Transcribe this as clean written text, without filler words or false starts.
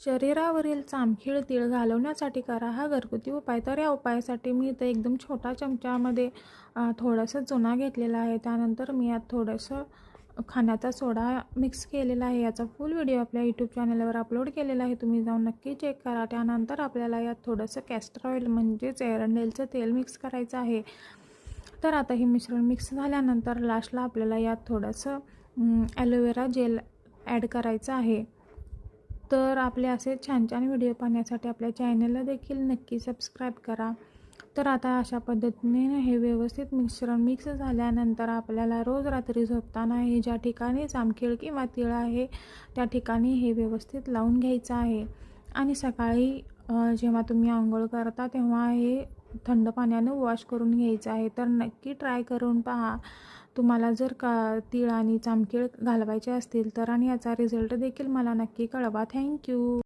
शरीरावरील चामखीळ तीळ घालवण्यासाठी करा हा घरगुती उपाय. तर या उपायासाठी मी इथं एकदम छोटा चमच्यामध्ये थोडंसं चुना घेतलेला आहे. त्यानंतर मी यात थोडंसं खाण्याचा सोडा मिक्स केलेला आहे. याचा फुल व्हिडिओ आपल्या यूट्यूब चॅनलवर अपलोड केलेला आहे, तुम्ही जाऊन नक्की चेक करा. त्यानंतर आपल्याला यात थोडंसं कॅस्टर ऑइल म्हणजेच एरंडेलचं तेल मिक्स करायचं आहे. तर आता हे मिश्रण मिक्स झाल्यानंतर लास्टला आपल्याला यात थोडंसं ॲलोवेरा जेल ॲड करायचं आहे. तर आपले असे छान छान व्हिडिओ पाहण्यासाठी आपल्या चॅनलला देखील नक्की सबस्क्राईब करा. तर आता अशा पद्धतीने हे व्यवस्थित मिश्रण मिक्स झाल्यानंतर आपल्याला रोज रात्री झोपताना हे ज्या ठिकाणी जामखीळ किंवा तीळ आहे त्या ठिकाणी हे व्यवस्थित लावून घ्यायचं आहे. आणि सकाळी जेव्हा तुम्ही आंघोळ करता तेव्हा हे थंड पाण्यानं वॉश करून घ्यायचं आहे. तर नक्की ट्राय करून पहा. तुम्हाला जर तीळ आणि जामखीळ घालवायचे असतील तर, आणि याचा रिझल्ट देखील मला नक्की कळवा. थँक्यू.